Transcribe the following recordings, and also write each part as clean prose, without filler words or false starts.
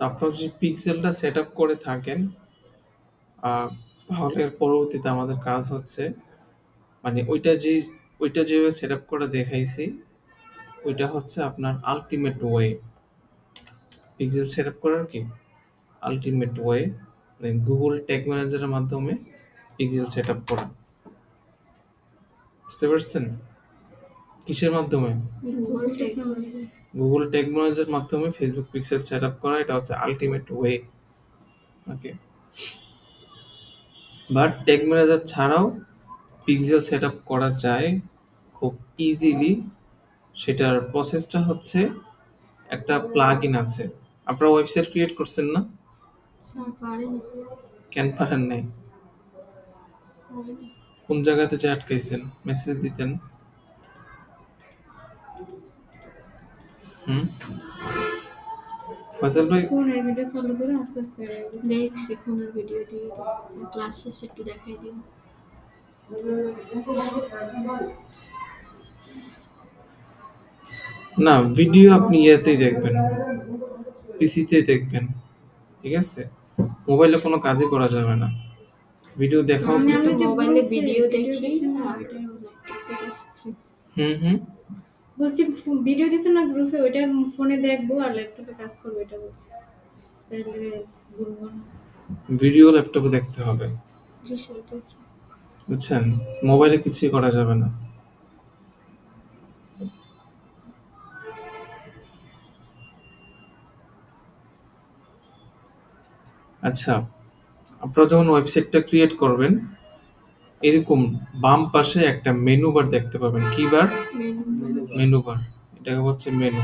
আপনারা যদি পিক্সেলটা set up করে থাকেন তাহলে এর পরবর্তীতে আমাদের কাজ হচ্ছে মানে ওইটা যেভাবে সেট আপ করে দেখাইছি ওইটা হচ্ছে আপনার ultimate way pixel set up করার কি আলটিমেট ওয়ে মানে গুগল ট্যাগ ম্যানেজারের মাধ্যমে পিক্সেল সেট আপ করা বুঝতে পারছেন কিসের মাধ্যমে গুগল ট্যাগ ম্যানেজারের মাধ্যমে ফেসবুক পিক্সেল সেট আপ করা এটা হচ্ছে ultimate way okay but tag manager ছাড়াও পিক্সেল সেট আপ করা যায় খুব ইজিলি সেটার প্রসেসটা হচ্ছে একটা প্লাগইন আছে আপনারা ওয়েবসাইট ক্রিয়েট করছেন না কেন পারেন নাই কোন জায়গাতে যে আটকাইছেন মেসেজ দিতেন ফয়সাল ভাই ফোনের ভিডিও চালু করে আস্তে আস্তে দেখছি ফোনের ভিডিও দিয়ে ক্লাস শেষে একটু দেখাই দিন না ভিডিও আপনি ইয়েতেই দেখবেন পিসিতে দেখবেন ঠিক আছে মোবাইলে কোনো কাজই করা যাবে না ভিডিও দেখাও আমি পিসি যে মোবাইলে ভিডিও দেখি না ওইটাই হুম বলছি ভিডিও দিছেন না গ্রুপে ওইটা ফোনে দেখবো আর ল্যাপটপে কাজ করবো এটা বলছি তাহলে বলবো না ভিডিও ল্যাপটপে দেখতে হবে জি সেটা কি বুঝছেন মোবাইলে কিছুই করা যাবে না আচ্ছা আপনারা যখন ওয়েবসাইটটা ক্রিয়েট করবেন এরকম বাম পাশে একটা মেনু বার দেখতে পাবেন কি বার মেনু বার এটাকে বলছে menu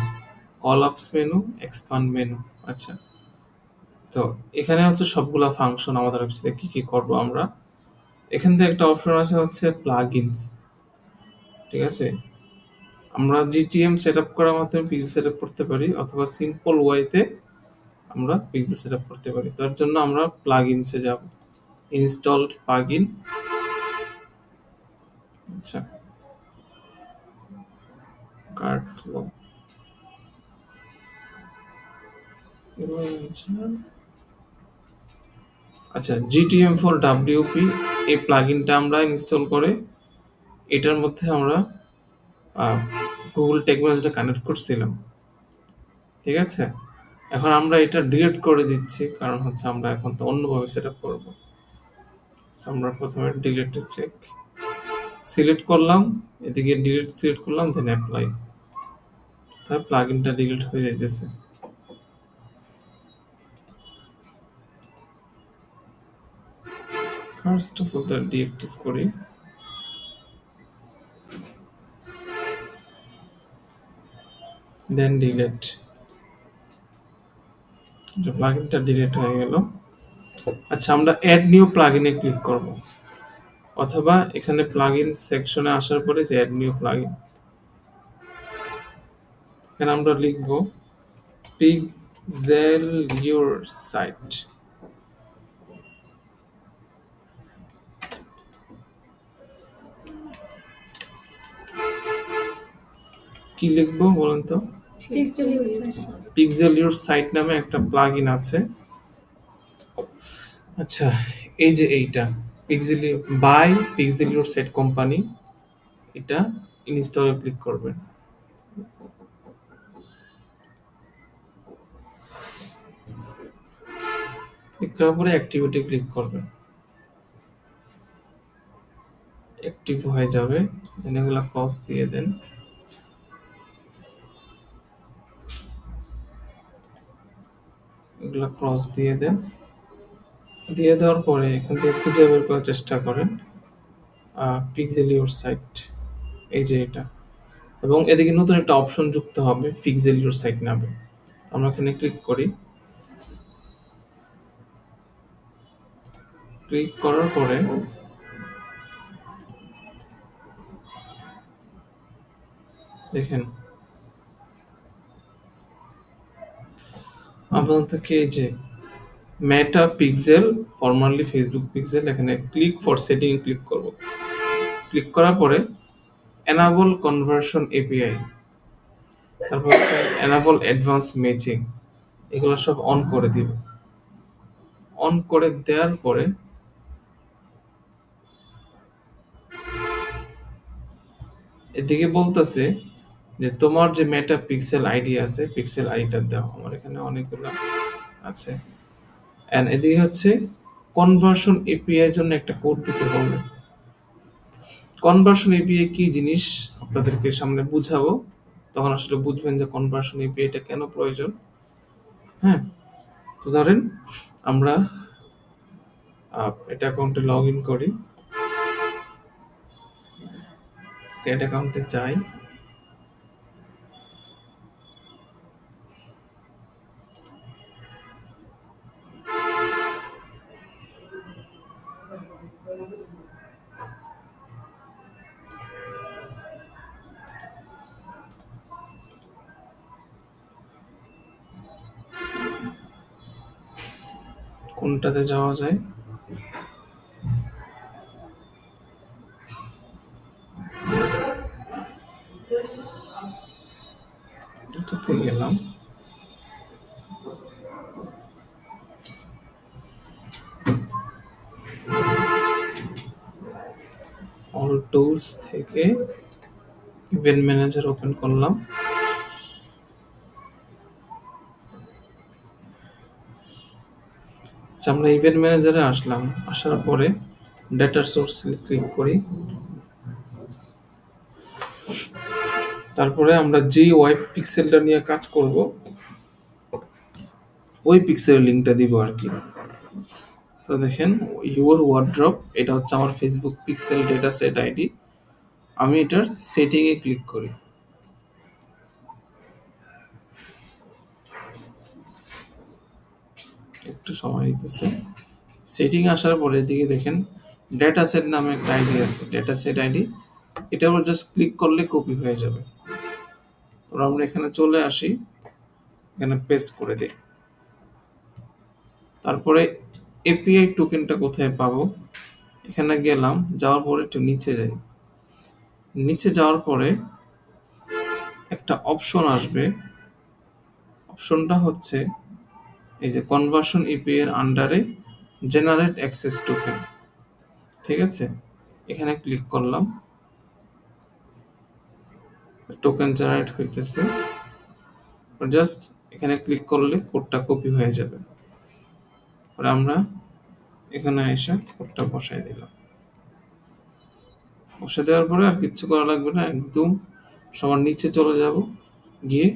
collapse menu expand menu আচ্ছা তো এখানে হচ্ছে সবগুলা ফাংশন আমাদের ওয়েবসাইটে কি কি করব আমরা এখান থেকে একটা অপশন আছে হচ্ছে প্লাগইনস ঠিক আছে আমরা জিটিএম সেটআপ করার মাধ্যমে পিক্সেল সেটআপ করতে পারি অথবা সিম্পল ওয়েতে আমরা পিক্সেল সেটআপ করতে পারি তার জন্য আমরা প্লাগইনসে যাব ইনস্টল প্লাগইন আচ্ছা কার্ড ফ্লো আচ্ছা জিটিএম ফর ডাব্লিউপি এই প্লাগইনটা আমরা ইনস্টল করে এটার মধ্যে আমরা গুগল ট্যাগ ম্যানেজারটা কানেক্ট করছিলাম ঠিক আছে এখন আমরা এটা ডিলিট করে দিচ্ছি কারণ হচ্ছে আমরা এখন তো অন্যভাবে সেটআপ করব আমরা প্রথমে ডিলিট চেক সিলেক্ট করলাম এদিকে ডিলিট সিলেক্ট করলাম দেন অ্যাপ্লাই তার প্লাগইনটা ডিলিট হয়ে যাইতেছে ফার্স্ট অফ অল ডিঅ্যাক্টিভ করি দেন ডিলিট যে প্লাগইনটা ডিলিট হয়ে গেল আচ্ছা আমরা অ্যাড নিউ প্লাগইনে ক্লিক করব অথবা এখানে প্লাগইন সেকশনে আসার পরে যে অ্যাড নিউ প্লাগইন এখানে আমরা লিখব পিক্সেল ইউর সাইট কি লিখবো বলেন তো পিক্সেল ইউর সাইট নামে একটা প্লাগইন আছে আচ্ছা এই যে এইটা pixel by pixel your site company এটা ইনস্টলে ক্লিক করবেন ক্লিক করার পরে অ্যাক্টিভিটি ক্লিক করবেন অ্যাক্টিভ হয়ে যাবে দেন এগুলা ক্রস দিয়ে দেন এগুলা ক্রস দিয়ে দেন দিয়ে দেওয়ার পরে এখান থেকে খুঁজে বের করার চেষ্টা করেন পিক্সেল ইউর সাইট এই যে এটা এবং এদিকে নতুন একটা অপশন যুক্ত হবে পিক্সেল ইউর সাইট নামে আমরা এখানে ক্লিক করি ক্লিক করার পরে দেখেন আপনাদেরকে এই যে মেটা পিক্সেল ফরমালি ফেসবুক পিক্সেল এখানে ক্লিক ফর সেটিং ক্লিক করব ক্লিক করার পরে এনাবল কনভার্সন এপিআই তারপর এনাবল অ্যাডভান্স ম্যাচিং এগুলো সব অন করে দিব। অন করে দেওয়ার পরে এদিকে বলতেছে যে তোমার যে মেটা পিক্সেল আইডি আছে, পিক্সেল আইডিটা দাও। আমার এখানে অনেকগুলো আছে। এন্ড এদিকে হচ্ছে কনভার্সন এপিআই এর জন্য একটা কোড দিতে হবে। কনভার্সন এপিআই কি জিনিস আপনাদেরকে সামনে বুঝাবো, তখন আসলে বুঝবেন যে কনভার্সন এপিআইটা কেন প্রয়োজন। হ্যাঁ, তো ধরেন আমরা এটা অ্যাকাউন্টে লগ ইন করি, ক্যাট অ্যাকাউন্টে যাই, কোনটাতে যাওয়া যায়, এটাতে গেলাম। অল টুলস থেকে ইভেন্ট ম্যানেজার ওপেন করলাম। আমরা ইভেন্ট ম্যানেজারে আসলাম, আসার পরে ডেটা সোর্স ক্লিক করি। তারপরে আমরা যে ওয়েব পিক্সেলটা নিয়ে কাজ করব ওই পিক্সেলের লিঙ্কটা দিব আর কি। সো দেখেন ইউর ওয়ার্ড্রপ, এটা হচ্ছে আমার Facebook pixel data set ID. আমি এটার সেটিং এ ক্লিক করি। একটু সময় নিতেছে। সেটিং আসার পরে এদিকে দেখেন ডেটা সেট নামে একটা আইডি আছে, ডেটা সেট আইডি। এটার উপর জাস্ট ক্লিক করলে কপি হয়ে যাবে। তো আমরা এখানে চলে আসি, এখানে পেস্ট করে দিই। তারপরে এপিআই টোকেনটা কোথায় পাবো, এখানে গেলাম, যাওয়ার পরে একটু নিচে যাই। নিচে যাওয়ার পরে একটা অপশন আসবে, অপশনটা হচ্ছে এই যে কনভার্সন এপিআই এর আন্ডারে জেনারেট অ্যাক্সেস টোকেন। ঠিক আছে, এখানে ক্লিক করলাম, টোকেন জেনারেট হইতেছে। জাস্ট এখানে ক্লিক করলে কোডটা কপি হয়ে যাবে। পরে আমরা এখানে এসে কোডটা বসাই দিলাম। বসে দেওয়ার পরে আর কিচ্ছু করা লাগবে না, একদম সবার নিচে চলে যাব, গিয়ে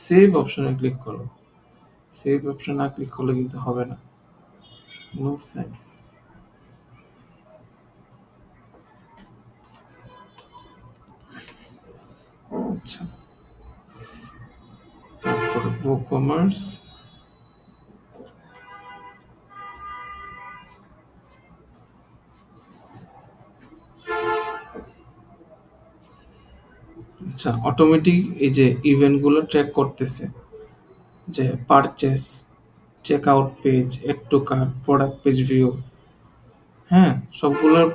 সেভ অপশনে ক্লিক করব। সেভ অপশন না ক্লিক করলে কিন্তু হবে না। No thanks. আচ্ছা, তারপরে WooCommerce, আচ্ছা অটোমেটিক এই যে ইভেন্টগুলো ট্র্যাক করতেছে, যে purchase, check out page, add to cart, product page view. হ্যাঁ, সবগুলোর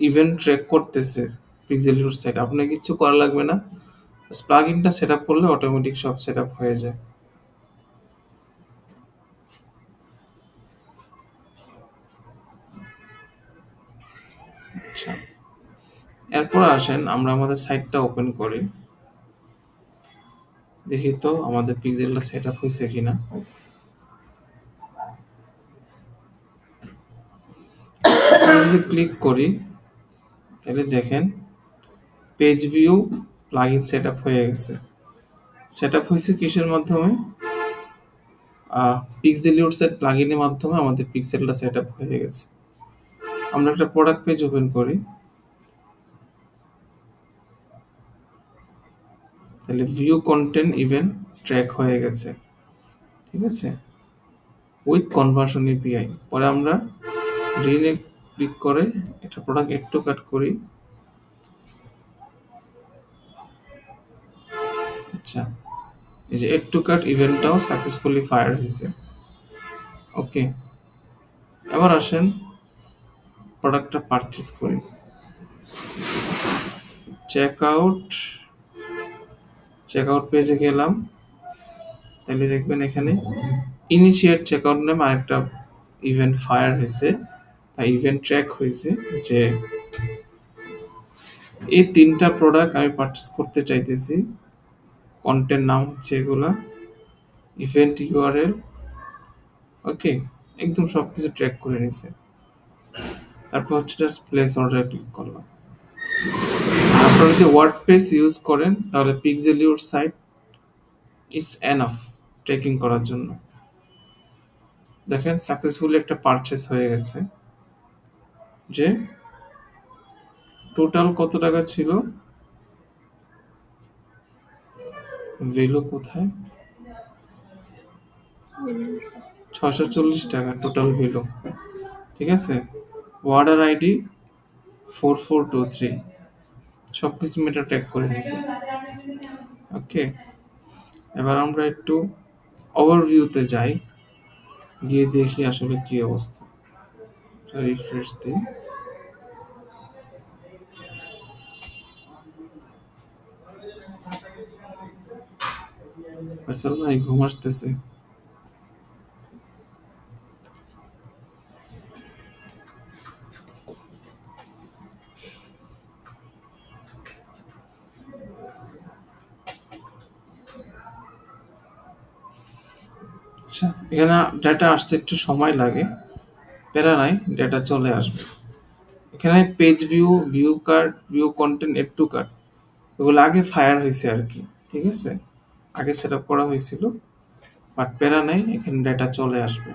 ইভেন্ট ট্র্যাক করতেছে পিক্সেল ইউর সাইট। আপনার কিছু করা লাগবে না, প্লাগইনটা সেটআপ করলে অটোমেটিক সব সেটআপ হয়ে যায়। আচ্ছা, এরপর আসেন আমরা আমাদের সাইটটা ওপেন করি, দেখি তো আমাদের পিক্সেলটা সেটআপ হয়েছে কিনা। যদি ক্লিক করি তাহলে দেখেন পেজ ভিউ প্লাগইন সেটআপ হয়ে গেছে। সেটআপ হয়েছে কিসের মাধ্যমে, পিক্সেল ইউর সাইট প্লাগইনের মাধ্যমে আমাদের পিক্সেলটা সেটআপ হয়ে গেছে। আমরা একটা প্রোডাক্ট পেজ ওপেন করি, তাহলে ভিউ কন্টেন্ট ইভেন্ট ট্র্যাক হয়ে গেছে। ঠিক আছে, উইথ কনভার্সন এপিআই। পরে আমরা রিনে ক্লিক করে একটা প্রোডাক্ট এড টু কার্ট করি। আচ্ছা, এই যে এড টু কার্ট ইভেন্টটাও সাকসেসফুলি ফায়ার হয়েছে। ওকে, এবার আসেন প্রোডাক্টটা পারচেস করি। চেক আউট পেজে গেলাম, তাহলে দেখবেন এখানে ইনিশিয়েট চেকআউট নামে আরেকটা ইভেন্ট ফায়ার হয়েছে বা ইভেন্ট ট্র্যাক হয়েছে যে এই 3টা প্রোডাক্ট আমি পারচেস করতে চাইতেছি। কন্টেন্ট নাম হচ্ছে এগুলা, ইভেন্ট ইউআরএল, ওকে, একদম সবকিছু ট্র্যাক করে নিছে। তারপর হচ্ছে জাস্ট প্লেস অর্ডার ক্লিক করলাম। আপনারা যদি ওয়ার্ডপ্রেস ইউজ করেন তাহলে pixel your site it's enough tracking করার জন্য। দেখেন সাকসেসফুলি একটা পারচেস হয়ে গেছে। যে টোটাল কত টাকা ছিল, ভ্যালু কোথায়, 640 টাকা টোটাল ভ্যালু, ঠিক আছে। অর্ডার আইডি 4423, সবকিছু মেটা ট্যাগ করে নিছে। ওকে, এবার আমরা একটু ওভারভিউতে যাই, গিয়ে দেখি আসলে কি অবস্থা। রিফ্রেশ দিই। ফয়সাল ভাই ঘুম আসতেছে। আচ্ছা, এখানে ডেটা আসতে একটু সময় লাগে, প্যারা নাই, ডেটা চলে আসবে। এখানে page view, view card, view content, add to card, এগুলো আগে ফায়ার হয়েছে আর কি, ঠিক আছে, আগে সেট আপ করা হয়েছিল, বাট প্যারা নাই, এখানে ডেটা চলে আসবে।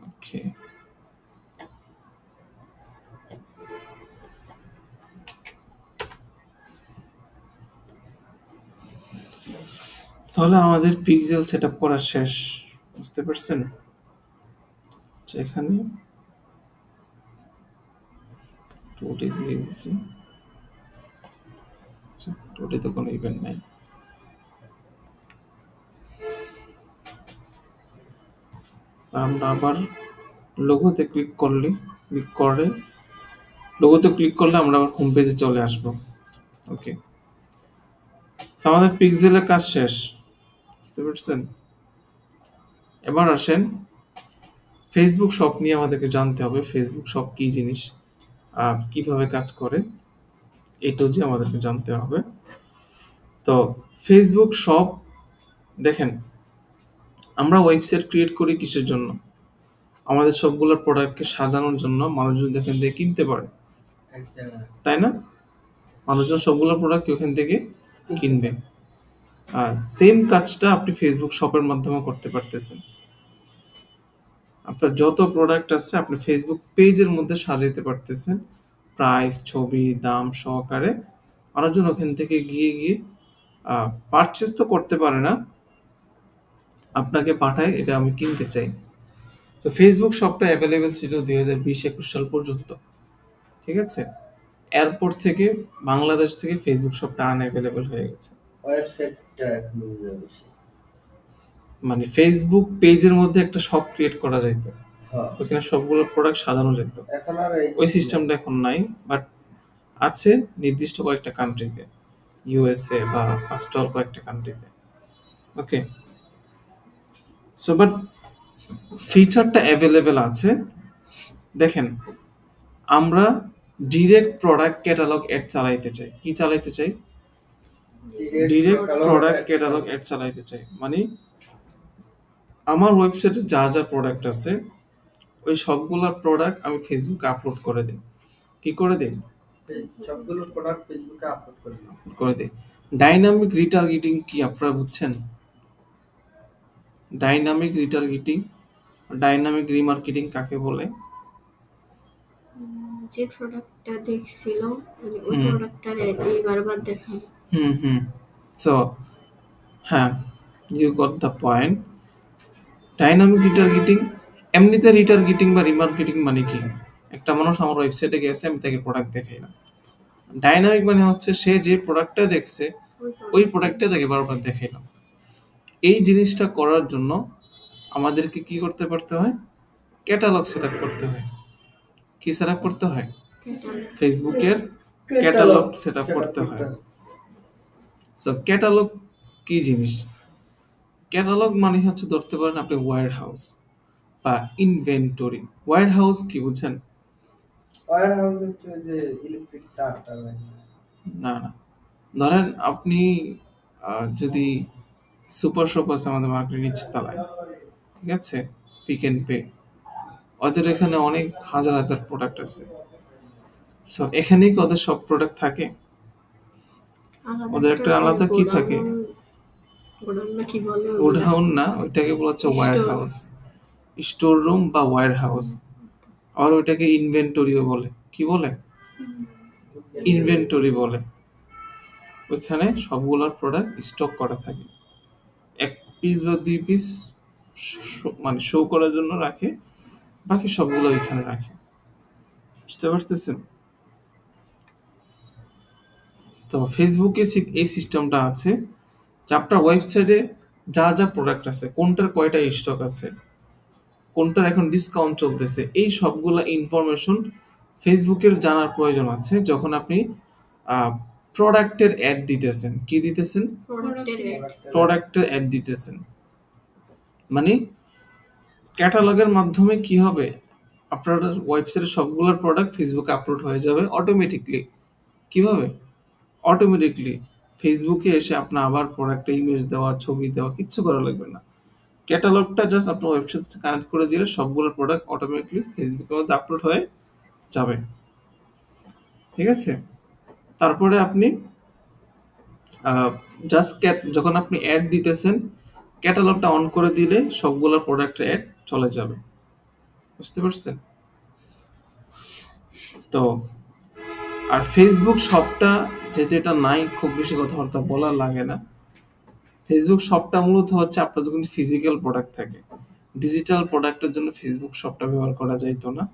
ওকে, তাহলে আমাদের পিক্সেল সেট আপ করা শেষ, বুঝতে পারছেন। এখানে টোটি দিয়ে দেখি, টোটিতে কোনো ইভেন্ট নাই। আমরা আবার লোগোতে ক্লিক করলে আমরা আবার হোম পেজে চলে আসবো। ওকে, আমাদের পিক্সেলের কাজ শেষ, বুঝতে পারছেন। এবার আসেন ফেসবুক শপ নিয়ে আমাদেরকে জানতে হবে, ফেসবুক শপ কি জিনিস, কিভাবে কাজ করে, এটাও যে আমাদেরকে জানতে হবে। তো ফেসবুক শপ, দেখেন আমরা ওয়েবসাইট ক্রিয়েট করি কিসের জন্য, আমাদের সবগুলো প্রোডাক্টকে সাজানোর জন্য, মানুষজন এখান থেকে কিনতে পারে, তাই না, মানুষজন সবগুলো প্রোডাক্ট ওখান থেকে কিনবে। সেম কাজটা আপনি ফেসবুক শপের মাধ্যমে করতে পারতেছেন। আপনার যত প্রোডাক্ট আছে আপনি ফেসবুক পেজের মধ্যে সাজাতে পারতেছেন, প্রাইস, ছবি, দাম সহকারে। মানুষজন ওখান থেকে গিয়ে পারচেস তো করতে পারে না, আপনাকে পাঠায় এটা আমি কিনতে চাই। তো ফেসবুক শপটা অ্যাভেলেবেল ছিল 2020-21 সাল পর্যন্ত, ঠিক আছে। এরপর থেকে বাংলাদেশ থেকে ফেসবুক শপটা আনঅ্যাভেলেবেল হয়ে গেছে। ওয়েবসাইটটা মানে ফেসবুক পেজের মধ্যে একটা শপ ক্রিয়েট করা যেত, ওখানে সবগুলো প্রোডাক্ট সাজানো যেত, এখন আর ওই সিস্টেমটা এখন নাই, বাট আছে নির্দিষ্ট কয়েকটা কান্ট্রিতে, ইউএসএ বা ফার্স্টল কয়েকটা কান্ট্রিতে। ওকে, সো বাট ফিচারটা অ্যাভেলেবেল আছে। দেখেন আমরা ডিরেক্ট প্রোডাক্ট ক্যাটালগ অ্যাড চালাইতে চাই, কি চালাইতে চাই, ডিরেক্ট প্রোডাক্ট ক্যাটালগ অ্যাড চালাইতে চাই। মানে আমার ওয়েবসাইটে যা যা প্রোডাক্ট আছে ওই সবগুলা প্রোডাক্ট আমি ফেসবুকে আপলোড করে দিই। কি করে দিই, সবগুলো প্রোডাক্ট ফেসবুকে আপলোড করে দিই। ডাইনামিক রিটার্গেটিং কি আপনারা বুঝছেন? ডাইনামিক রিটার্গেটিং, ডাইনামিক রিমার্কেটিং কাকে বলে? যে প্রোডাক্টটা দেখছিল মানে ওই প্রোডাক্টটার অ্যাডই বারবার দেখানো। সো হ্যাঁ, you got the point. Dynamic retargeting, এমনিতে রিটার্গেটিং বা রিমার্কেটিং মানে কি, একটা মানুষ আমার ওয়েবসাইটে গেছে, আমি তাকে প্রোডাক্ট দেখাইলাম। ডাইনামিক মানে হচ্ছে সে যে প্রোডাক্টটা দেখছে ওই প্রোডাক্টটা তাকে বারবার দেখাইলাম। এই জিনিসটা করার জন্য আমাদেরকে কি করতে পারতে হয়? ক্যাটালগ সেট আপ করতে হয়। কি সেট আপ করতে হয়? ফেসবুকের ক্যাটালগ সেট আপ করতে হয়। সো ক্যাটালগ কি জিনিস? ক্যাটালগ মানে হচ্ছে ধরতে পারেন আপনি ওয়্যার হাউস বা ইনভেন্টরি। ওয়্যার হাউস কি বুঝেন? ওয়্যার হাউস হচ্ছে যে ইলেকট্রিক তার না, ধরেন আপনি যদি সুপার শপ আছে আমাদের মার্কেটের নিচতলায়, ঠিক আছে, পিক এন্ড পে, ওদের এখানে অনেক হাজার হাজার প্রোডাক্ট আছে। সো এখানেই কি ওদের সব প্রোডাক্ট থাকে? ওদের একটা আলাদা কি থাকে? গোডাউন না, ওইটাকে বলা হচ্ছে ওয়্যার হাউস, স্টোর রুম বা ওয়্যার হাউস। আর ওইটাকে ইনভেন্টরিও বলে। কি বলে? ইনভেন্টরি বলে। ওইখানে সবগুলোর প্রোডাক্ট স্টক করা থাকে, এক পিস বা 2 পিস মানে শো করার জন্য রাখে, বাকি সবগুলো ওইখানে রাখে। বুঝতে পারতেছেন? তো ফেসবুকে এই সিস্টেমটা আছে যে আপনার ওয়েবসাইটে যা যা প্রোডাক্ট আছে, কোনটার কয়টা স্টক আছে, কোনটার এখন ডিসকাউন্ট চলতেছে, এই সবগুলা ইনফরমেশন ফেসবুকের জানার প্রয়োজন আছে যখন আপনি প্রোডাক্টের অ্যাড দিতেছেন। কি দিতেছেন? প্রোডাক্টের অ্যাড দিতেছেন। মানে ক্যাটালগের মাধ্যমে কি হবে? আপনার ওয়েবসাইটে সবগুলোর প্রোডাক্ট ফেসবুকে আপলোড হয়ে যাবে অটোমেটিকলি। কিভাবে? অটোমেটিকলি ফেসবুকে এসে আপনার আবার প্রোডাক্টে ইমেজ দেওয়া, ছবি দেওয়া কিচ্ছু করা লাগবে না। ক্যাটালগটা জাস্ট আপনার ওয়েবসাইট কানেক্ট করে দিলে সবগুলো প্রোডাক্ট অটোমেটিকলি ফেসবুকের মধ্যে আপলোড হয়ে যাবে। ঠিক আছে? তারপরে আপনি জাস্ট যখন আপনি অ্যাড দিতেছেন, ক্যাটালগটা অন করে দিলে সবগুলো প্রোডাক্টের অ্যাড চলে যাবে। বুঝতে পারছেন? তো আর ফেসবুক শপটা যেহেতু এটা নাই, খুব বেশি কথাবার্তা বলা লাগে না। ফেসবুক শপটা মূলত হচ্ছে আপনার যখন ফিজিক্যাল প্রোডাক্ট থাকে। ডিজিটাল প্রোডাক্টের জন্য ফেসবুক শপটা ব্যবহার করা যাইতো না,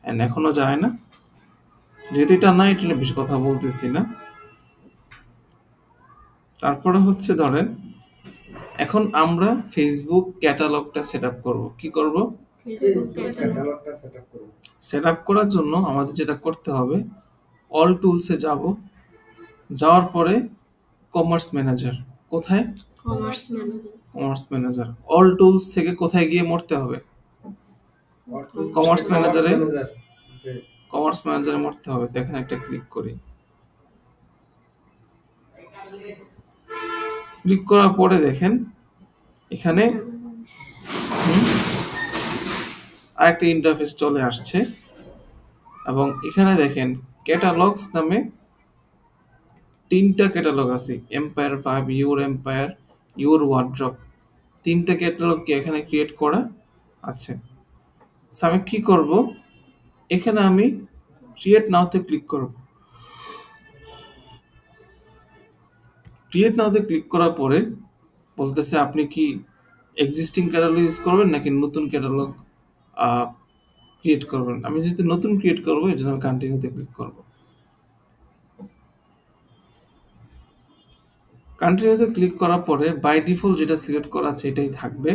এন্ড এখনো যায় না। যেহেতু এটা নাই, এটা নিয়ে বেশি কথা বলতেছি না। তারপরে হচ্ছে ধরেন এখন আমরা ফেসবুক ক্যাটালগটা সেট আপ করবো। কি করব? ক্যাটালগটা সেটআপ করব। সেট আপ করার জন্য আমাদের যেটা করতে হবে, অল টুলসে যাব, যাওয়ার পরে কমার্স ম্যানেজার। কোথায়? Commerce manager. অল টুলস থেকে কোথায় গিয়ে মরতে হবে? কমার্স ম্যানেজারে। কমার্স ম্যানেজারে মরতে হবে। তো এখানে একটা ক্লিক করি। ক্লিক করার পরে দেখেন এখানে আরেকটা ইন্টারফেস চলে আসছে, এবং এখানে দেখেন ক্যাটালগস নামে 3টা ক্যাটালগ আছে, empire vibe, your empire, your wardrobe. 3টা ক্যাটালগ কি এখানে ক্রিয়েট করা আছে। আমি কি করব? এখানে আমি ক্রিয়েট নাওতে ক্লিক করব। ক্রিয়েট নাওতে ক্লিক করার পরে বলতেছে আপনি কি এক্সিস্টিং ক্যাটালগ ইউজ করবেন নাকি নতুন ক্যাটালগ ক্রিয়েট করবেন। আমি যেহেতু নতুন ক্রিয়েট করবো, এর জন্য আমি কন্টিনিউতে ক্লিক করব। কন্টিনিউতে ক্লিক করার পরে বাই ডিফল্ট যেটা সিলেক্ট করা আছে এটাই থাকবে।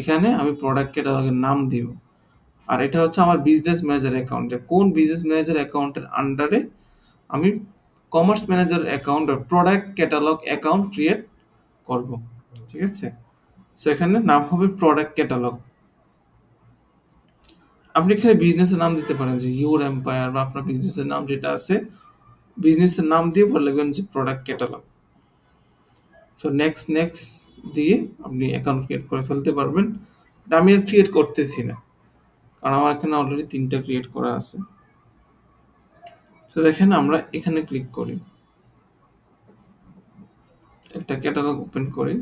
এখানে আমি প্রোডাক্ট ক্যাটালগের নাম দিব, আর এটা হচ্ছে আমার বিজনেস ম্যানেজার অ্যাকাউন্ট, যে কোন বিজনেস ম্যানেজার অ্যাকাউন্টের আন্ডারে আমি কমার্স ম্যানেজার অ্যাকাউন্ট আর প্রোডাক্ট ক্যাটালগ অ্যাকাউন্ট ক্রিয়েট করব। ঠিক আছে? সো এখানে নাম হবে প্রোডাক্ট ক্যাটালগ। আপনি এখানে বিজনেসের নাম দিতে পারেন যে ইউর এম্পায়ার, বা আপনার বিজনেসের নাম যেটা আছে বিজনেসের নাম দিয়ে পরে লিখবেন যে প্রোডাক্ট ক্যাটালগ। সো নেক্সট দিয়ে আপনি অ্যাকাউন্ট ক্রিয়েট করে ফেলতে পারবেন। আমি আর ক্রিয়েট করতেছি না, কারণ আমার এখানে অলরেডি 3টা ক্রিয়েট করা আছে। সো দেখেন আমরা এখানে ক্লিক করি, একটা ক্যাটালগ ওপেন করি।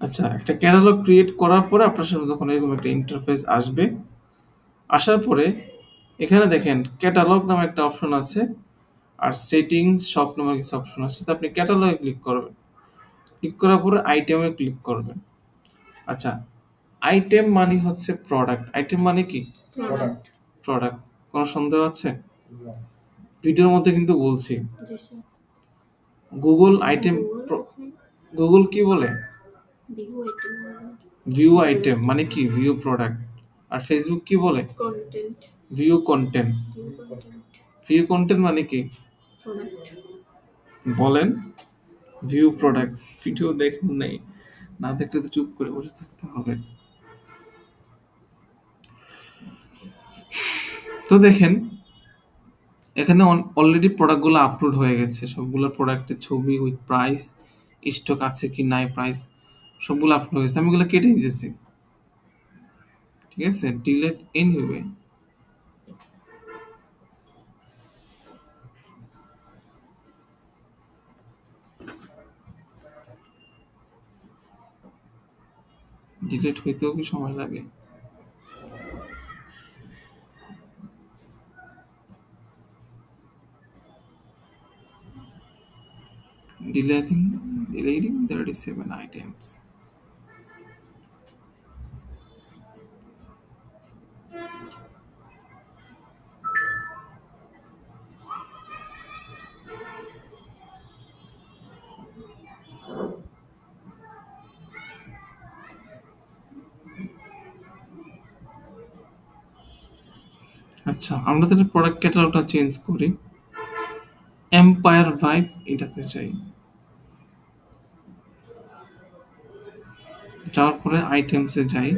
আচ্ছা, একটা ক্যাটালগ ক্রিয়েট করার পরে আপনার সামনে তখন এরকম একটা ইন্টারফেস আসবে। আসার পরে এখানে দেখেন ক্যাটালগ নামে একটা অপশন আছে, আর সেটিংস শপ নামে কিছু অপশন আছে। তো আপনি ক্যাটালগে ক্লিক করবেন। ক্লিক করার পরে আইটেমে ক্লিক করবেন। আচ্ছা, আইটেম মানে হচ্ছে প্রোডাক্ট। আইটেম মানে কি? প্রোডাক্ট। প্রোডাক্ট। কোনো সন্দেহ আছে? ভিডিওর মধ্যে কিন্তু বলছি। জি স্যার। গুগল আইটেম, গুগল কি বলে? View item. ভিউ আইটেম মানে কি? View product. আর ফেসবুক কি বলে? Content. View content. View content. View content মানে কি? প্রোডাক্ট। বলেন। View product. ভিডিও দেখুন নাই, না দেখলে তো চুপ করে বসে থাকতে হবে। তো দেখেন এখানে অলরেডি প্রোডাক্টগুলো আপলোড হয়ে গেছে, সবগুলো প্রোডাক্টের ছবি উইথ প্রাইস, স্টক আছে কি নাই, প্রাইস সবগুলো আপলোড হয়ে গেছে। আমি এগুলো কেটে দিয়েছি, ঠিক আছে। Delete anyway. ডিলেট হইতেও কি সময় লাগে? Deleting 37 items. আচ্ছা, আমরা তাহলে প্রোডাক্ট ক্যাটালগটা চেঞ্জ করি। এম্পায়ার ভাইব এটাতে চাই। যাওয়ার পরে আইটেমসে যাই।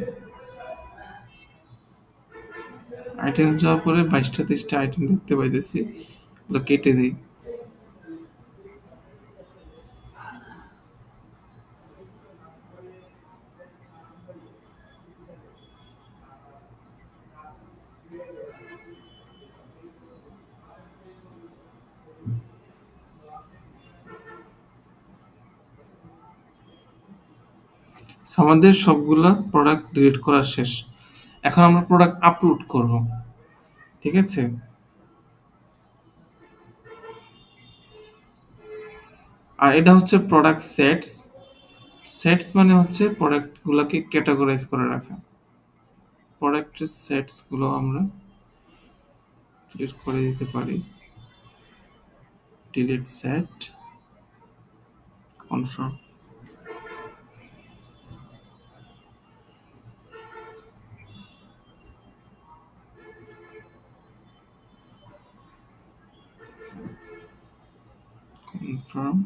আইটেম যাওয়ার পরে 22টা আইটেম দেখতে পাইতেছি, ওগুলো কেটে দিই। আমাদের সবগুলা প্রোডাক্ট ডিলিট করা শেষ। এখন আমরা প্রোডাক্ট আপলোড করব, ঠিক আছে। আর এটা হচ্ছে প্রোডাক্ট সেটস। সেটস মানে হচ্ছে প্রোডাক্টগুলোকে ক্যাটাগরাইজ করে রাখা। প্রোডাক্টের সেটসগুলো আমরা ডিলিট করে দিতে পারি। Delete set, confirm. কনফার্ম।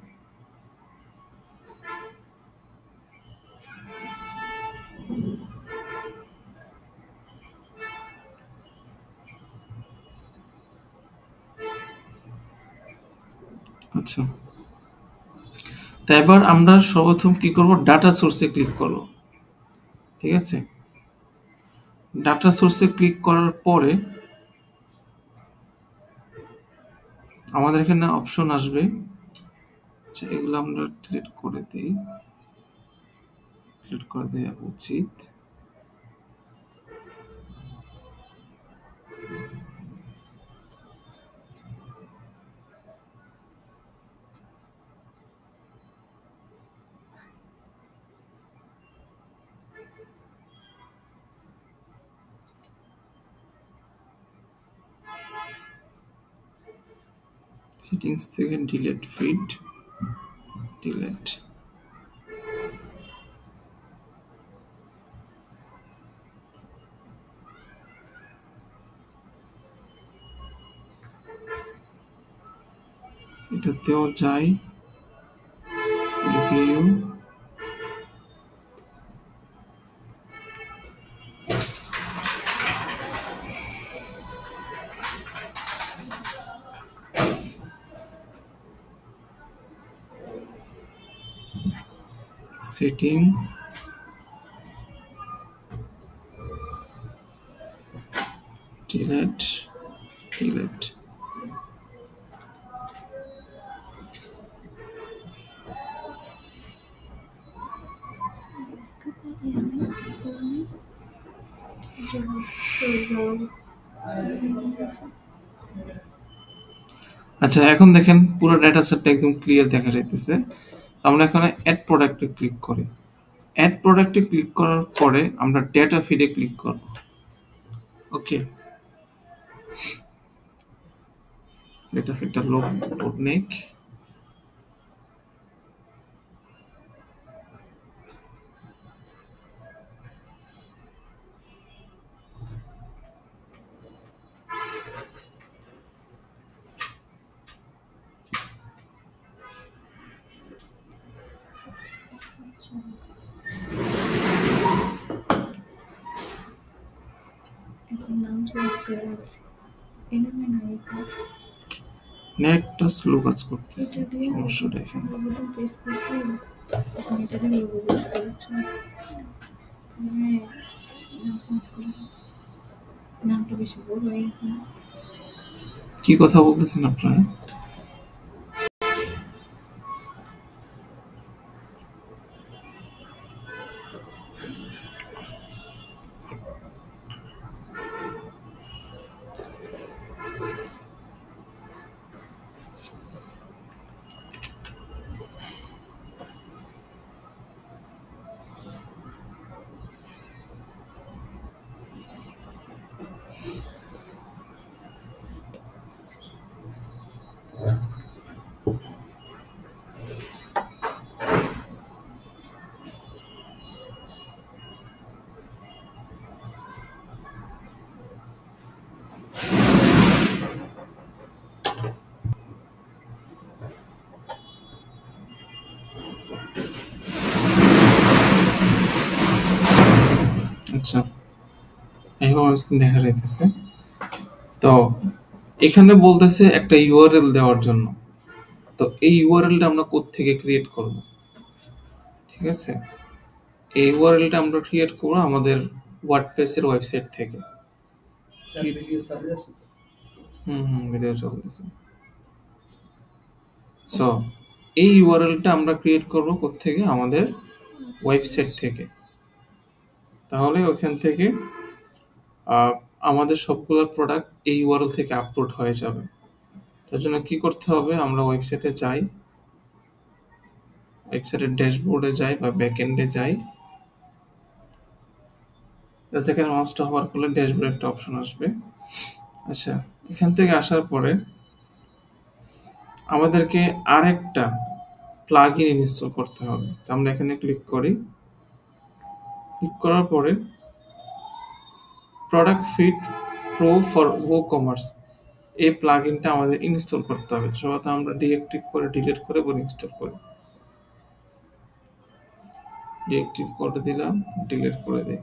আচ্ছা, তো এবার আমরা সর্বপ্রথম কি করব? ডাটা সোর্সে ক্লিক করব, ঠিক আছে। ডাটা সোর্সে ক্লিক করার পরে আমাদের এখানে অপশন আসবে। আচ্ছা, এগুলো আমরা ডিলিট করে দিই, ডিলিট করে দেওয়া উচিত। সেটিংস থেকে ডিলিট ফিড, ডিলিট। এটাতেও যাই, রিভিউ, সেটিংস, ডিলিট, ডিলিট। আচ্ছা, এখন দেখেন পুরো ডেটা সেটটা একদম ক্লিয়ার দেখা যাইতেছে। আমরা এখানে অ্যাড প্রোডাক্টে ক্লিক করি। অ্যাড প্রোডাক্টে ক্লিক করার পরে আমরা ডেটা ফিডে ক্লিক করব। ওকে, ডেটা ফিডটা লোড নেক। এখন নাম চেঞ্জ করে রাখছি। এনামে নাই এখন। নেটটা স্লো কাজ করতেছে, এটা দিয়ে সমস্যাটা এখানে। বোতাম প্রেস করছি। এখন এটা দিয়ে লোগো বের করছি। হ্যাঁ, নাম চেঞ্জ করে রাখছি। নামটা বেশি বড় হয়ে গেছে না? কি কথা বলতেছেন আপনারা? আচ্ছা, এইভাবে স্ক্রিন দেখা যাইতেছে। তো এখানে বলতেছে একটা ইউআরএল দেওয়ার জন্য। তো এই ইউআরএলটা আমরা কোত্থেকে ক্রিয়েট করব? ঠিক আছে, এই ইউআরএলটা আমরা ক্রিয়েট করব আমাদের ওয়ার্ডপ্রেসের ওয়েবসাইট থেকে। স্যার ভিডিও চালু আছে তো? ভিডিও চলতেছে। সো এই ইউআরএলটা আমরা ক্রিয়েট করব কোত্থেকে? আমাদের ওয়েবসাইট থেকে। তাহলে ওখান থেকে আমাদের সবগুলো প্রোডাক্ট এই ইউআরএল থেকে আপলোড হয়ে যাবে। তার জন্য কি করতে হবে? আমরা ওয়েবসাইটে যাই, ওয়েবসাইটের ড্যাশবোর্ডে যাই বা ব্যাকএন্ডে যাই। যেখানে মাউসটা হওয়ার ফলে ড্যাশবোর্ডে একটা অপশন আসবে। আচ্ছা, এখান থেকে আসার পরে আমাদেরকে আরেকটা প্লাগইন ইনস্টল করতে হবে। আমরা এখানে ক্লিক করি। ক্লিক করার পরে product feed pro for WooCommerce এই প্লাগইনটা আমাদের ইনস্টল করতে হবে। সবাই আমরা ডিঅ্যাক্টিভ করে ডিলিট করে ইনস্টল করি। ডিঅ্যাক্টিভ করে দিলাম, ডিলিট করে দিই।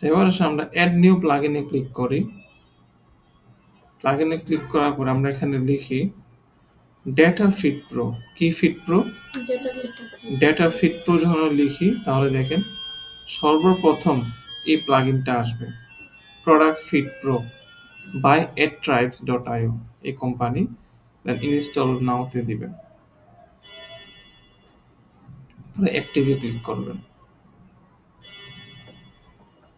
এবার আমরা অ্যাড নিউ প্লাগইনে ক্লিক করি। প্লাগইনে ক্লিক করার পর আমরা এখানে লিখি ডেটা ফিট প্রো। কি feed pro? Data feed pro যখন লিখি তাহলে দেখেন সর্বপ্রথম এই প্লাগইনটা আসবে, product feed pro by adtribes.io এই কোম্পানি। দেন ইনস্টল নাওতে দিবেন, পরে অ্যাক্টিভে ক্লিক করবেন।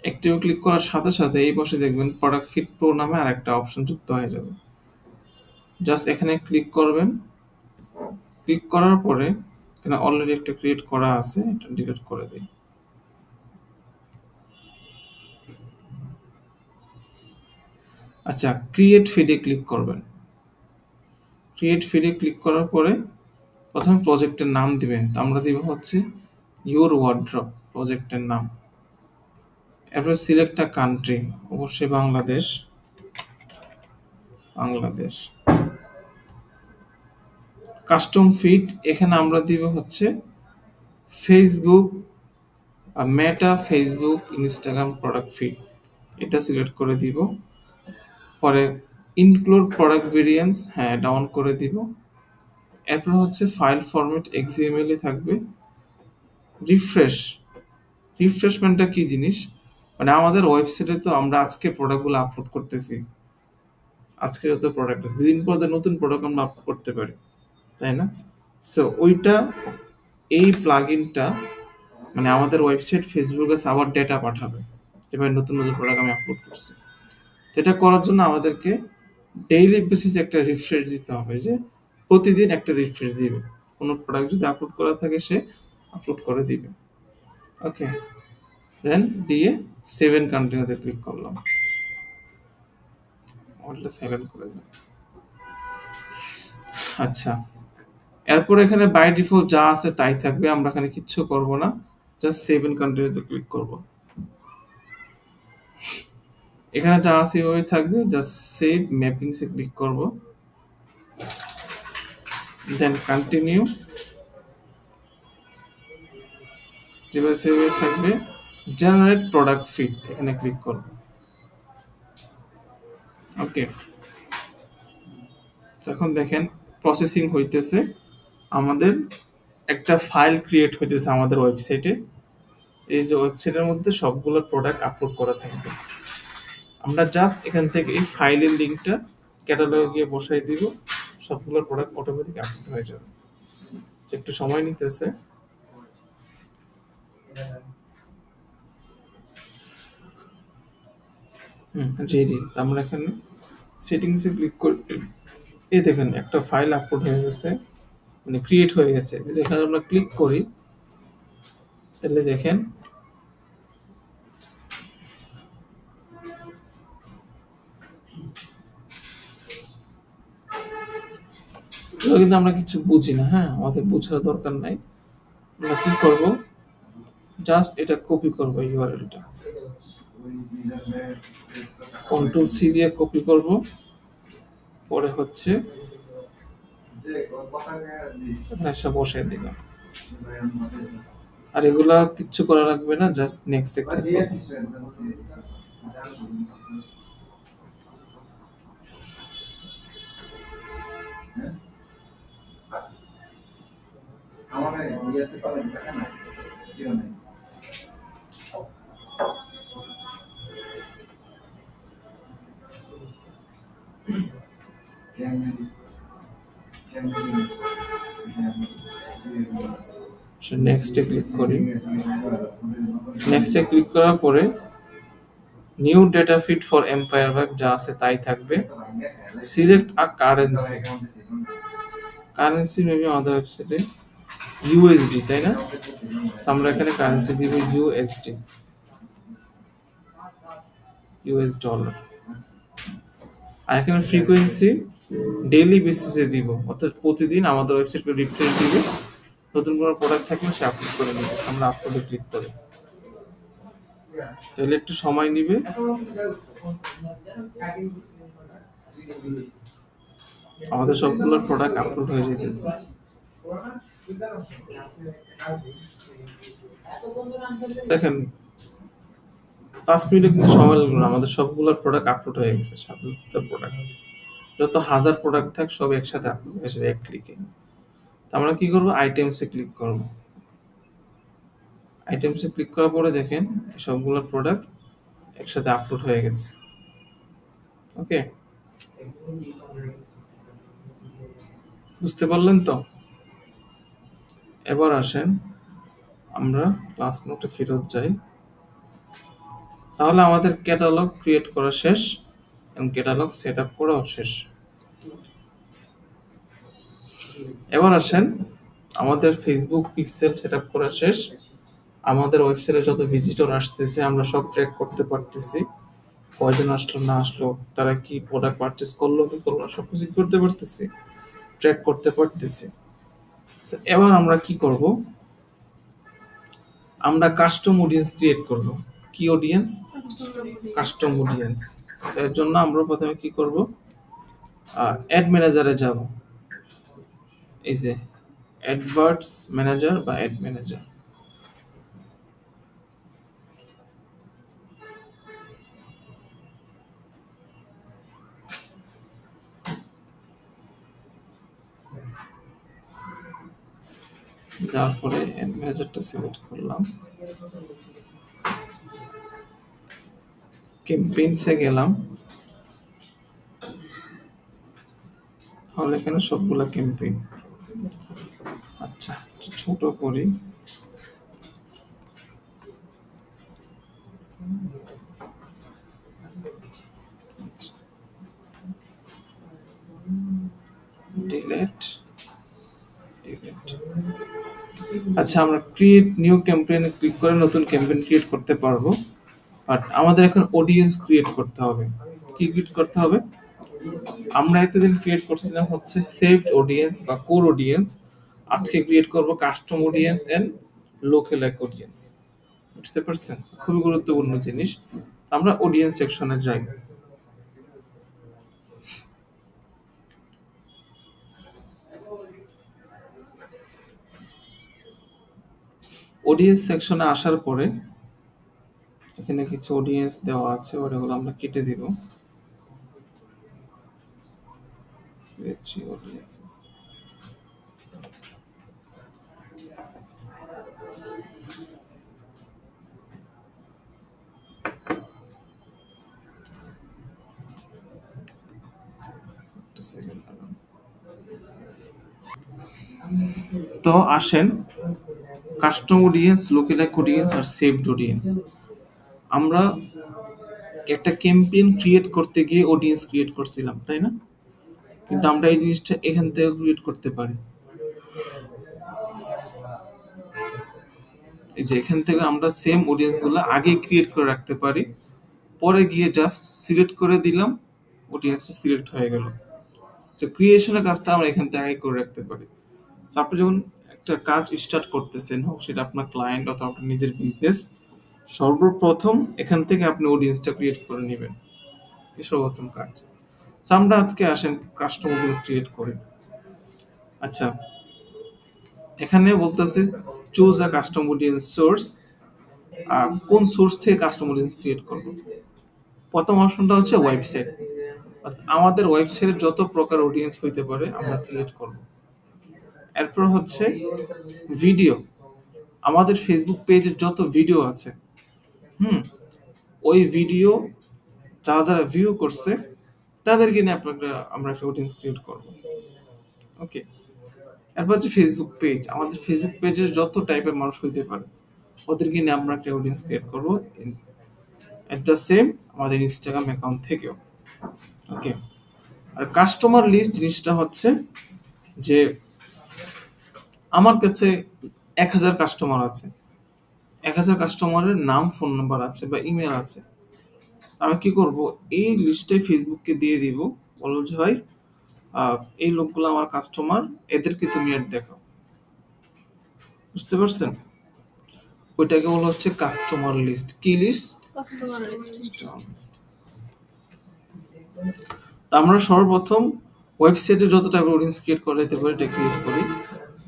অ্যাক্টিভে ক্লিক করার সাথে সাথে এই পাশে দেখবেন প্রোডাক্ট ফিট প্রো নামে আরেকটা অপশন যুক্ত হয়ে যাবে। জাস্ট এখানে ক্লিক করবেন। ক্লিক করার পরে এখানে অলরেডি একটা ক্রিয়েট করা আছে, এটা ডিলিট করে দিই। আচ্ছা, ক্রিয়েট ফিডে ক্লিক করবেন। ক্রিয়েট ফিডে ক্লিক করার পরে প্রথমে প্রজেক্টের নাম দিবেন। আমরা দিব হচ্ছে ইউর ওয়ার্ড্রপ প্রজেক্টের নাম। এরপর সিলেক্ট আ কান্ট্রি, অবশ্যই বাংলাদেশ। বাংলাদেশ। কাস্টম ফিড এখানে আমরা দিব হচ্ছে ফেসবুক, মেটা, ফেসবুক, ইনস্টাগ্রাম প্রোডাক্ট ফিড, এটা সিলেক্ট করে দিব। পরে ইনক্লুড প্রোডাক্ট ভেরিয়েন্স, হ্যাঁ ডাউন করে দিব। এরপর হচ্ছে ফাইল ফরম্যাট XML এ থাকবে। রিফ্রেশমেন্টটা কি জিনিস? মানে আমাদের ওয়েবসাইটে তো আমরা আজকে প্রোডাক্টগুলো আপলোড করতেছি, আজকে যত প্রোডাক্ট আছে, দুদিন পর নতুন প্রোডাক্ট আমরা আপলোড করতে পারি, তাই না? সো ওইটা, এই প্লাগইনটা মানে আমাদের ওয়েবসাইট ফেসবুকে সার্ভার ডেটা পাঠাবে। যেভাবে নতুন নতুন প্রোডাক্ট আমি আপলোড করছি। এটা করার জন্য আমাদেরকে ডেইলি বেসিসে একটা রিফ্রেশ দিতে হবে, যে প্রতিদিন একটা রিফ্রেশ দিবে। কোনো প্রোডাক্ট যদি আপলোড করা থাকে সে আপলোড করে দিবে। ওকে, দেন দিয়ে সেভ এন্ড কন্টিনিউতে ক্লিক করলাম, ওটা সেভ করে দিলাম। আচ্ছা, এরপর এখানে বাই ডিফল্ট যা আছে তাই থাকবে, আমরা এখানে কিচ্ছু করব না, জাস্ট সেভ এন্ড কন্টিনিউতে ক্লিক করব। এখানে যা আছে ওই থাকবে, জাস্ট সেভ ম্যাপিংসে ক্লিক করব, দেন কন্টিনিউ, যেভাবে সেভ হয়ে থাকবে জেনারেট প্রোডাক্ট ফিড এখানে ক্লিক করব। ওকে, এখন দেখেন প্রসেসিং হইতেছে, আমাদের একটা ফাইল ক্রিয়েট হইতেছে আমাদের ওয়েবসাইটে। এই যে ওয়েবসাইটের মধ্যে সবগুলো প্রোডাক্ট আপলোড করা থাকবে। আমরা জাস্ট এখান থেকে এই ফাইলের লিঙ্কটা ক্যাটালগে গিয়ে বসাই দিব, সবগুলো প্রোডাক্ট অটোমেটিক আপলোড হয়ে যাবে। একটু সময় নিতেছে। রেডি। আমরা এখানে সেটিংসে ক্লিক করে এই দেখেন একটা ফাইল আপলোড হয়ে গেছে, মানে ক্রিয়েট হয়ে গেছে। এখানে আমরা ক্লিক করি, তাহলে দেখেন কিন্তু আমরা কিছু বুঝি না। হ্যাঁ, আমাদের বোঝার দরকার নাই। আমরা কি করব, জাস্ট এটা কপি করব, ইউআরএলটা কন্ট্রোল সি দিয়ে কপি করব, পরে হচ্ছে এসে বসাই দিলাম। আর এগুলা কিচ্ছু করা লাগবে না, জাস্ট নেক্সট এ ক্লিক করব। নেক্সটে ক্লিক করি। নেক্সটে ক্লিক করার পরে new data feed for empire web যা আছে তাই থাকবে। সিলেক্ট আ কারেন্সি, কারেন্সি মেবি আমাদের ওয়েবসাইটে ইউএসডি, তাই না? আমরা এখানে কারেন্সি দিব ইউএসডি, ইউএস ডলার। আর এখানে ফ্রিকোয়েন্সি ডেইলি বেসিসে দিব, অর্থাৎ প্রতিদিন আমাদের ওয়েবসাইটকে রিফ্রেশ দিবে, নতুন কোনো প্রোডাক্ট থাকলে সে আপলোড করে নেবে। আমরা আপলোডে ক্লিক করি, তাহলে একটু সময় নিবে। আমাদের সবগুলো প্রোডাক্ট আপলোড হয়ে যেতেছে। দেখেন 5 মিনিটে কিন্তু সময় লাগলো না, আমাদের সবগুলো প্রোডাক্ট আপলোড হয়ে গেছে। ৭০টা প্রোডাক্ট, যত 1000 প্রোডাক্ট থাক সব একসাথে আপলোড হয়ে যাবে এক ক্লিকে। তো আমরা কি করব, আইটেমসে ক্লিক করব। আইটেমসে ক্লিক করার পরে দেখেন সবগুলো প্রোডাক্ট একসাথে আপলোড হয়ে গেছে। ওকে, বুঝতে পারলেন তো? এবার আসেন আমরা ক্লাস নোটে ফেরত যাই। তাহলে আমাদের ক্যাটালগ ক্রিয়েট করা শেষ এবং ক্যাটালগ সেট আপ করাও শেষ। এবার আসেন আমাদের ফেসবুক পিক্সেল সেট আপ করা শেষ। আমাদের ওয়েবসাইটে যত ভিজিটর আসতেছে আমরা সব ট্র্যাক করতে পারতেছি, কয়জন আসলো না আসলো, তারা কি প্রোডাক্ট পারচেস করলো কি করলো সব কিছু করতে পারতেছি, ট্র্যাক করতে পারতেছি। এবার আমরা কি করব, আমরা কাস্টম অডিয়েন্স ক্রিয়েট করব। কি অডিয়েন্স? Custom audience. এর জন্য আমরা প্রথমে কি করব, অ্যাড ম্যানেজারে যাব। এই যে অ্যাডভার্টস ম্যানেজার বা অ্যাড ম্যানেজার, তারপরে অ্যাড ম্যানেজারটা সিলেক্ট করলাম, ক্যাম্পেইনসে গেলাম। তাহলে এখানে সবগুলা ক্যাম্পেইন। আচ্ছা, ছোট করি। আচ্ছা, আমরা ক্রিয়েট নিউ ক্যাম্পেইনে ক্লিক করে নতুন ক্যাম্পেইন ক্রিয়েট করতে পারবো, বাট আমাদের এখন অডিয়েন্স ক্রিয়েট করতে হবে। কি ক্রিয়েট করতে হবে? আমরা এতদিন ক্রিয়েট করছিলাম হচ্ছে সেভড অডিয়েন্স বা কোর অডিয়েন্স। আজকে ক্রিয়েট করব custom audience and local audience. বুঝতে পারছেন? খুবই গুরুত্বপূর্ণ জিনিস। আমরা অডিয়েন্স সেকশনে যাই। অডিয়েন্স সেকশনে আসার পরে এখানে কিছু অডিয়েন্স দেওয়া আছে, ওগুলো আমরা কেটে দিব। অডিয়েন্সেস তো আসেন, কাস্টম অডিয়েন্স, লোকালাইক অডিয়েন্স আর সেভড অডিয়েন্স। আমরা একটা ক্যাম্পেইন ক্রিয়েট করতে গিয়ে অডিয়েন্স ক্রিয়েট করছিলাম, তাই না? কিন্তু আমরা এই জিনিসটা এখান থেকে ক্রিয়েট করতে পারি। এই যে এখান থেকে আমরা সেম অডিয়েন্স গুলো আগে ক্রিয়েট করে রাখতে পারি, পরে গিয়ে জাস্ট সিলেক্ট করে দিলাম, অডিয়েন্সটা সিলেক্ট হয়ে গেল। তো ক্রিয়েশনের কাজটা আমরা এখান থেকে আগে করে রাখতে পারি। আপনি যখন একটা কাজ স্টার্ট করতেছেন, হোক সেটা আপনার ক্লায়েন্ট অথবা আপনার নিজের বিজনেস, সর্বপ্রথম এখান থেকে আপনি অডিয়েন্সটা ক্রিয়েট করে নেবেন। এই সর্বপ্রথম কাজ। আমরা আজকে আসেন কাস্টম অডিয়েন্স ক্রিয়েট করি। আচ্ছা, এখানে বলতেছে choose a custom audience source. কোন সোর্স থেকে কাস্টম অডিয়েন্স ক্রিয়েট করব? প্রথম অপশনটা হচ্ছে ওয়েবসাইট। আমাদের ওয়েবসাইটে যত প্রকার অডিয়েন্স হইতে পারে আমরা ক্রিয়েট করব। এরপর হচ্ছে ভিডিও। আমাদের ফেসবুক পেজে যত ভিডিও আছে, ওই ভিডিও যারা যারা ভিউ করছে তাদেরকে নিয়ে আমরা একটা অডিয়েন্স ক্রিয়েট করব। ওকে। এরপর হচ্ছে ফেসবুক পেজ। আমাদের ফেসবুক পেজে যত টাইপের মানুষ হইতে পারে ওদেরকে নিয়ে আমরা একটা অডিয়েন্স ক্রিয়েট করব। এট দ্য সেম আমাদের ইনস্টাগ্রাম অ্যাকাউন্ট থেকেও। ওকে। আর কাস্টমার লিস্ট জিনিসটা হচ্ছে যে আমার কাছে 1000 কাস্টমার আছে, 1000 কাস্টমারের নাম, ফোন নাম্বার আছে বা ইমেল আছে। আমি কি করব? এই লিস্টে ফেসবুককে দিয়ে দিব, বলবো যে ভাই এই লোকগুলো আমার কাস্টমার, এদেরকে তুমি অ্যাড দেখাও। বুঝতে পারছেন? ওইটাকে বলা হচ্ছে কাস্টমার লিস্ট। কি লিস্ট? Customer list. তা আমরা সর্বপ্রথম ওয়েবসাইটে যত টাইপের অডিয়েন্স ক্রিয়েট করা যেতে পারে এটা ক্রিয়েট করি।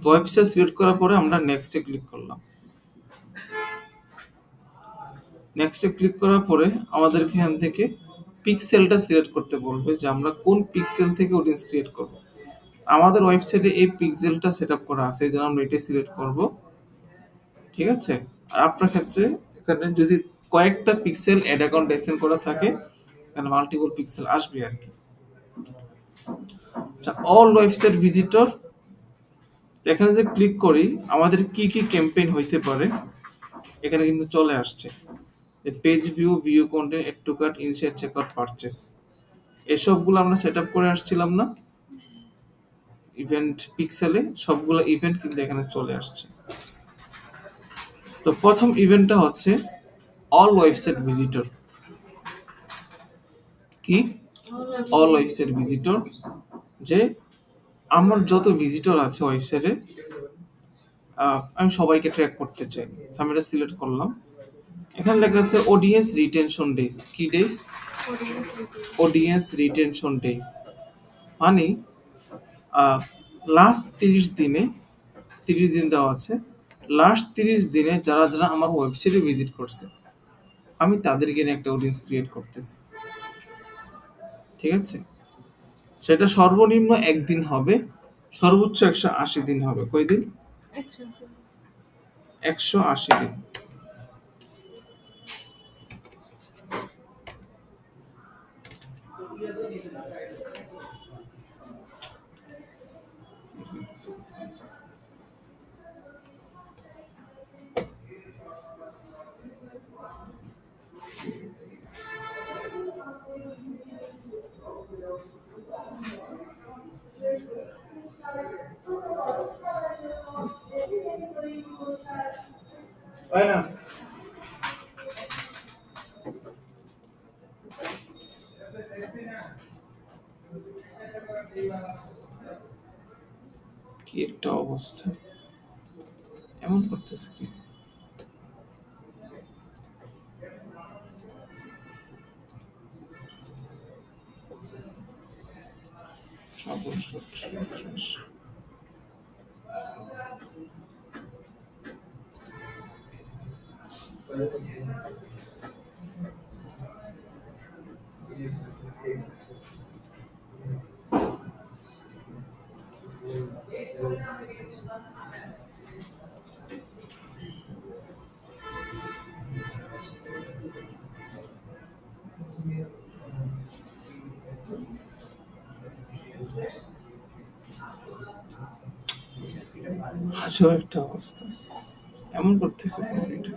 তো ওয়েবসাইট সিলেক্ট করার পরে আমরা নেক্সটে ক্লিক করলাম। নেক্সটে ক্লিক করার পরে আমাদেরকে এখান থেকে পিক্সেলটা সিলেক্ট করতে বলবে যে আমরা কোন পিক্সেল থেকে অডিয়েন্স ক্রিয়েট করব। আমাদের ওয়েবসাইটে এই পিক্সেলটা সেটআপ করা আছে, এই জন্য আমরা এটা সিলেক্ট করব। ঠিক আছে? আর আপনার ক্ষেত্রে এখানে যদি কয়েকটা পিক্সেল অ্যাড অ্যাকাউন্ট অ্যাসাইন করা থাকে তাহলে মাল্টিপল পিক্সেল আসবে আর কি। আচ্ছা, অল ওয়েবসাইট ভিজিটর। এখানে যে ক্লিক করি আমাদের কি কি ক্যাম্পেইন হইতে পারে এখানে কিন্তু চলে আসছে। Page view, view content, add to cart, initiate checkout, purchase, এসবগুলো আমরা সেটআপ করে আসছিলাম না ইভেন্ট পিক্সেলে? সবগুলো ইভেন্ট কিন্তু এখানে চলে আসছে। তো প্রথম ইভেন্টটা হচ্ছে অল ওয়েবসাইট ভিজিটর। কি? অল ওয়েবসাইট ভিজিটর, যে আমার যত ভিজিটর আছে ওয়েবসাইটে আমি সবাইকে ট্র্যাক করতে চাই। আমি এটা সিলেক্ট করলাম। এখানে লেখা আছে অডিয়েন্স রিটেনশন ডেজ। কি ডেজ? অডিয়েন্স রিটেনশন ডেজ মানে লাস্ট 30 দিনে, 30 দিন দেওয়া আছে, লাস্ট 30 দিনে যারা যারা আমার ওয়েবসাইটে ভিজিট করছে আমি তাদেরকে নিয়ে একটা অডিয়েন্স ক্রিয়েট করতেছি। ঠিক আছে? সেটা সর্বনিম্ন 1 দিন হবে, সর্বোচ্চ 180 দিন হবে। কয় দিন? 180 দিন। কি একটা অবস্থা, এমন করতেছে কি? troubleshoot refresh. আজব একটা অবস্থা, এমন করতেছে কেন এটা?